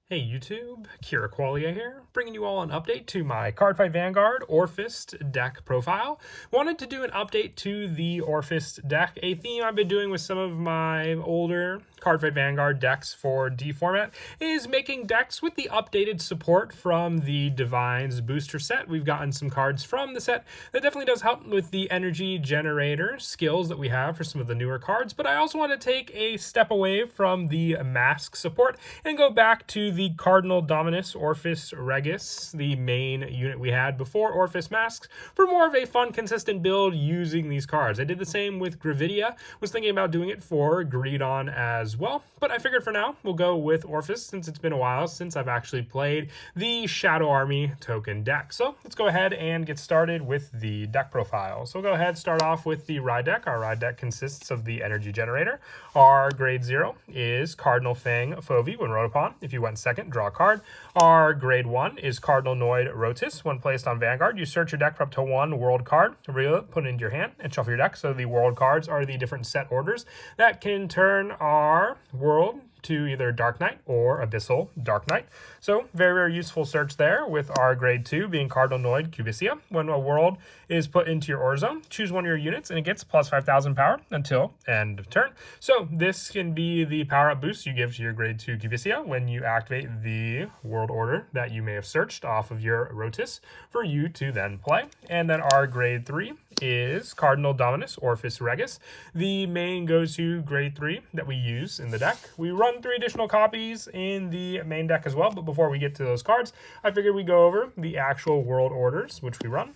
Hey YouTube, Kira Qualia here, bringing you all an update to my Cardfight Vanguard Orfist deck profile. Wanted to do an update to the Orfist deck, a theme I've been doing with some of my older Cardfight Vanguard decks for D format, is making decks with the updated support from the Divine's booster set. We've gotten some cards from the set that definitely does help with the energy generator skills that we have for some of the newer cards, but I also want to take a step away from the mask support and go back to the Cardinal Dominus Orfist Regis, the main unit we had before Orfist Masks, for more of a fun, consistent build using these cards. I did the same with Gravidia, was thinking about doing it for Greedon as well, but I figured for now we'll go with Orfist since it's been a while since I've actually played the Shadow Army token deck. So let's go ahead and get started with the deck profile. So we'll go ahead and start off with the ride deck. Our ride deck consists of the Energy Generator. Our grade 0 is Cardinal Fang Fovi when rode upon. If you went second, draw a card. Our grade 1 is Cardinal Noid Rotis. When placed on Vanguard, you search your deck for up to one world card, reveal it, put it into your hand, and shuffle your deck. So the world cards are the different set orders that can turn our world to either Dark Knight or Abyssal Dark Knight. So very, very useful search there, with our grade 2 being Cardinal Noid Cubicia. When a world is put into your order zone, choose one of your units and it gets plus 5,000 power until end of turn. So this can be the power up boost you give to your grade 2 Cubicia when you activate the world order that you may have searched off of your Rotis for you to then play. And then our grade 3 is Cardinal Dominus Orfist Regis, the main go-to grade 3 that we use in the deck. We run 3 additional copies in the main deck as well, but before we get to those cards, I figured we'd go over the actual world orders, which we run.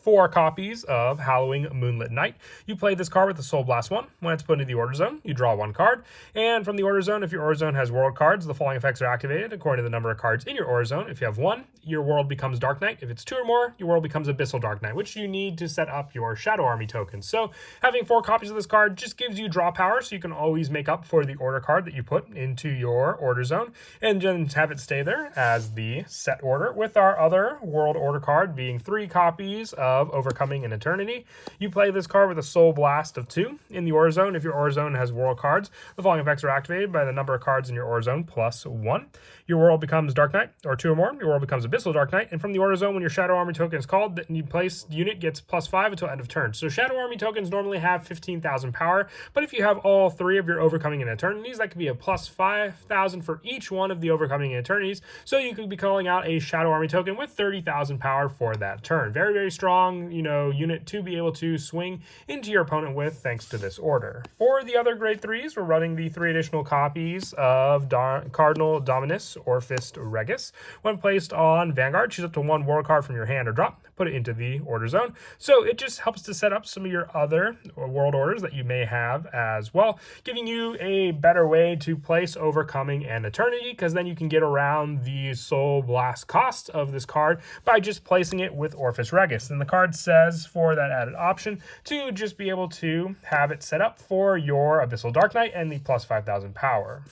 4 copies of Hallowing Moonlit Night. You play this card with the Soul Blast 1. When it's put into the order zone, you draw 1 card. And from the order zone, if your order zone has world cards, the following effects are activated according to the number of cards in your order zone. If you have 1, your world becomes Dark Knight. If it's 2 or more, your world becomes Abyssal Dark Knight, which you need to set up your Shadow Army tokens. So having 4 copies of this card just gives you draw power, so you can always make up for the order card that you put into your order zone, and then have it stay there as the set order, with our other world order card being 3 copies of Overcoming an Eternity. You play this card with a Soul Blast of 2 in the order zone. If your order zone has world cards, the following effects are activated by the number of cards in your order zone plus 1. Your world becomes Dark Knight, or 2 or more. Your world becomes Abyssal Dark Knight. And from the order zone, when your Shadow Army token is called, the you place unit gets plus 5 until end of turn. So Shadow Army tokens normally have 15,000 power, but if you have all 3 of your Overcoming an Eternities, that could be a plus 5,000 for each one of the Overcoming an Eternities. So you could be calling out a Shadow Army token with 30,000 power for that turn. Very, very strong, unit to be able to swing into your opponent with, thanks to this order. For the other grade 3s, we're running the 3 additional copies of Cardinal Dominus Orfist Regis. When placed on Vanguard, choose up to 1 world card from your hand or drop, put it into the order zone. So it just helps to set up some of your other world orders that you may have as well, giving you a better way to place Overcoming an Eternity, because then you can get around the Soul Blast cost of this card by just placing it with Orfist Regis. And the card says for that added option to just be able to have it set up for your Abyssal Dark Knight and the plus 5,000 power.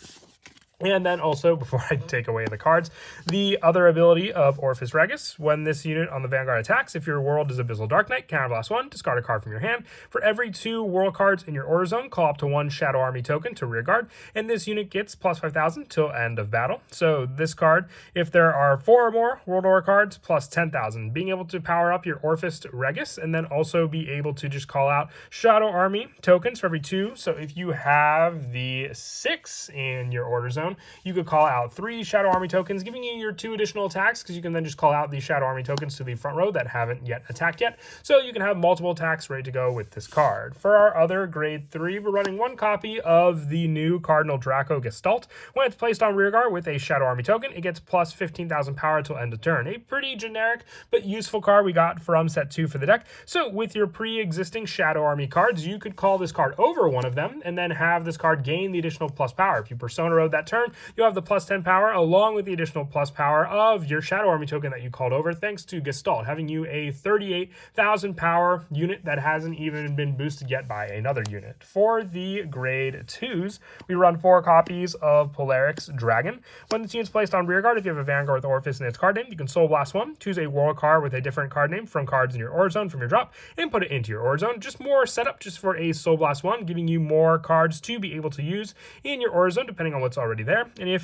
And then also, before I take away the cards, the other ability of Orfist Regis. When this unit on the Vanguard attacks, if your world is Abyssal Dark Knight, counterblast 1, discard a card from your hand. For every 2 world cards in your order zone, call up to 1 Shadow Army token to rearguard, and this unit gets plus 5,000 till end of battle. So this card, if there are 4 or more world order cards, plus 10,000. Being able to power up your Orfist Regis, and then also be able to just call out Shadow Army tokens for every 2. So if you have the 6 in your order zone, you could call out 3 Shadow Army tokens, giving you your 2 additional attacks, because you can then just call out the Shadow Army tokens to the front row that haven't yet attacked yet. So you can have multiple attacks ready to go with this card. For our other grade 3, we're running 1 copy of the new Cardinal Draco Gestalt. When it's placed on rearguard with a Shadow Army token, it gets plus 15,000 power till end of turn. A pretty generic but useful card we got from set 2 for the deck. So with your pre-existing Shadow Army cards, you could call this card over one of them and then have this card gain the additional plus power. If you Persona Road that turn, you'll have the plus 10 power along with the additional plus power of your Shadow Army token that you called over, thanks to Gestalt, having you a 38,000 power unit that hasn't even been boosted yet by another unit. For the grade 2s, we run 4 copies of Polarix Dragon. When this unit's placed on rearguard, if you have a Vanguard with Orfist in its card name, you can Soul Blast 1, choose a world card with a different card name from cards in your order zone from your drop, and put it into your order zone. Just more setup just for a Soul Blast 1, giving you more cards to be able to use in your order zone, depending on what's already there. And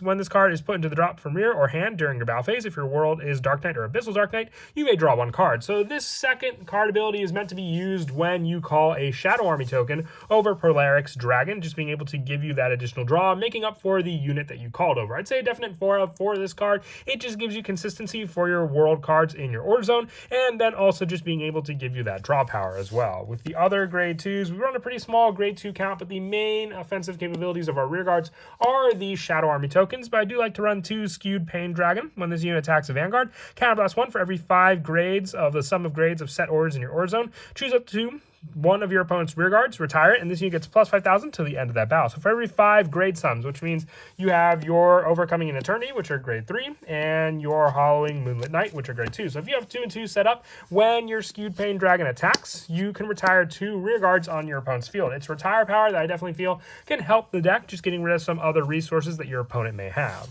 when this card is put into the drop from rear or hand during your battle phase, if your world is Dark Knight or Abyssal Dark Knight, you may draw one card. So this second card ability is meant to be used when you call a Shadow Army token over Polaric's Dragon, just being able to give you that additional draw, making up for the unit that you called over. I'd say a definite 4/4 for this card. It just gives you consistency for your world cards in your order zone, and then also just being able to give you that draw power as well. With the other grade 2s, we run a pretty small grade 2 count, but the main offensive capabilities of our rear guards are the Shadow Army tokens, but I do like to run 2 Skewed Pain Dragon. When this unit attacks a Vanguard, counterblast 1 for every 5 grades of the sum of grades of set orders in your order zone. Choose up to one of your opponent's rear guards, retire it, and this unit gets plus 5,000 to the end of that battle. So for every 5 grade sums, which means you have your Overcoming an Eternity, which are grade 3, and your Hollowing Moonlit Night, which are grade 2. So if you have 2 and 2 set up, when your Skewed Pain Dragon attacks, you can retire 2 rear guards on your opponent's field. It's retire power that I definitely feel can help the deck, just getting rid of some other resources that your opponent may have.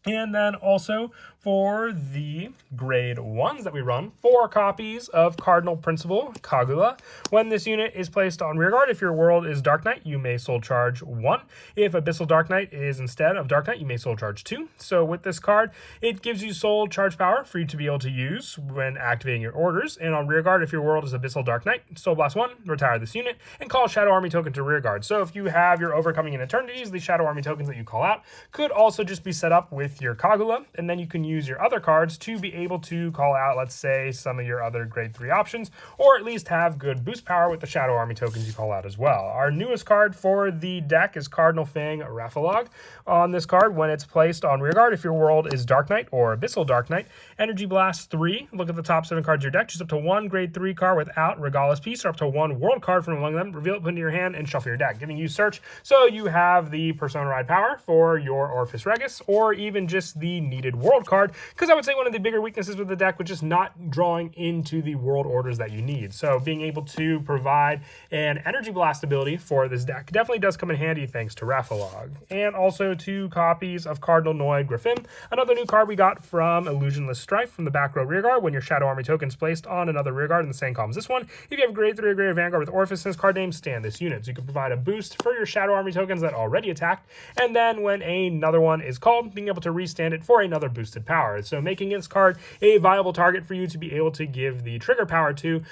And then also for the grade 1s that we run, 4 copies of Cardinal Principle, Kagula. When this unit is placed on rearguard, if your world is Dark Knight, you may soul charge 1. If Abyssal Dark Knight is instead of Dark Knight, you may soul charge 2. So with this card, it gives you soul charge power for you to be able to use when activating your orders. And on rearguard, if your world is Abyssal Dark Knight, soul blast 1, retire this unit, and call Shadow Army token to rearguard. So if you have your Overcoming in Eternities, the Shadow Army tokens that you call out could also just be set up with your Kagula, and then you can use your other cards to be able to call out, let's say, some of your other grade 3 options, or at least have good boost power with the Shadow Army tokens you call out as well. Our newest card for the deck is Cardinal Fang Raphalog. On this card, when it's placed on rearguard, if your world is Dark Knight or Abyssal Dark Knight, Energy Blast 3, look at the top 7 cards of your deck, choose up to 1 grade 3 card without Regalis Piece, or up to 1 world card from among them, reveal it, put it in your hand, and shuffle your deck, giving you search, so you have the Persona Ride power for your Orfist Regus, or even just the needed world card, because I would say one of the bigger weaknesses with the deck was just not drawing into the world orders that you need. So being able to provide an Energy Blast ability for this deck definitely does come in handy thanks to Raphalog. And also 2 copies of Cardinal Noid Griffin, another new card we got from Illusionless Strife from the back row rearguard. When your Shadow Army token is placed on another rearguard in the same column as this one, if you have a grade 3 or greater Vanguard with Orfist in this card name, stand this unit. So you can provide a boost for your Shadow Army tokens that already attacked, and then when another one is called, being able to restand it for another boosted power. So making this card a viable target for you to be able to give the trigger power to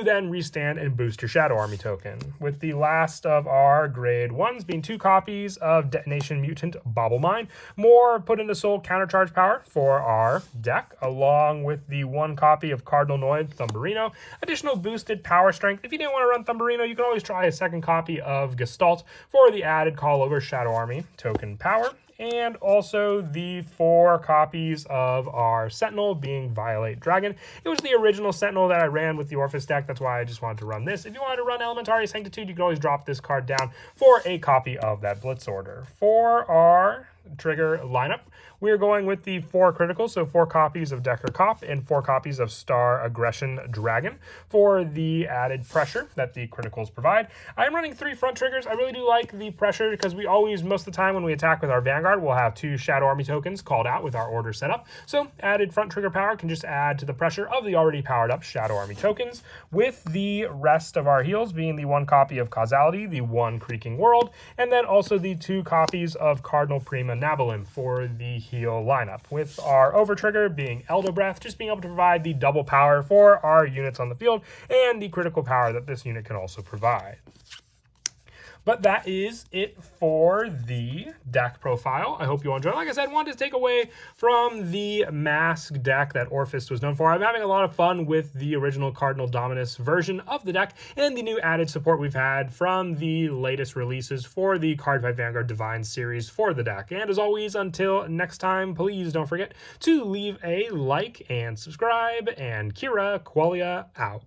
then restand and boost your Shadow Army token. With the last of our grade 1s being 2 copies of Detonation Mutant Bauble Mine, more put into soul countercharge power for our deck, along with the 1 copy of Cardinal Noid Thumberino, additional boosted power strength. If you didn't want to run Thumberino, you can always try a 2nd copy of Gestalt for the added call over Shadow Army token power. And also the 4 copies of our Sentinel being Violate Dragon. It was the original Sentinel that I ran with the Orfist deck. That's why I just wanted to run this. If you wanted to run Elementary Sanctitude, you could always drop this card down for a copy of that Blitz order. For our trigger lineup, we're going with the 4 criticals, so 4 copies of Decker Cop and 4 copies of Star Aggression Dragon for the added pressure that the criticals provide. I'm running 3 front triggers. I really do like the pressure because we always, most of the time when we attack with our Vanguard, we'll have 2 Shadow Army tokens called out with our order set up. So added front trigger power can just add to the pressure of the already powered up Shadow Army tokens, with the rest of our heals being the 1 copy of Causality, the 1 Creaking World, and then also the 2 copies of Cardinal Prima Nabalin for the heal lineup, with our over trigger being Elder Breath, just being able to provide the double power for our units on the field and the critical power that this unit can also provide. But that is it for the deck profile. I hope you all enjoyed. Like I said, wanted to take away from the mask deck that Orfist was known for. I'm having a lot of fun with the original Cardinal Dominus version of the deck and the new added support we've had from the latest releases for the Cardfight Vanguard Divine series for the deck. And as always, until next time, please don't forget to leave a like and subscribe, and Kira Qualia out.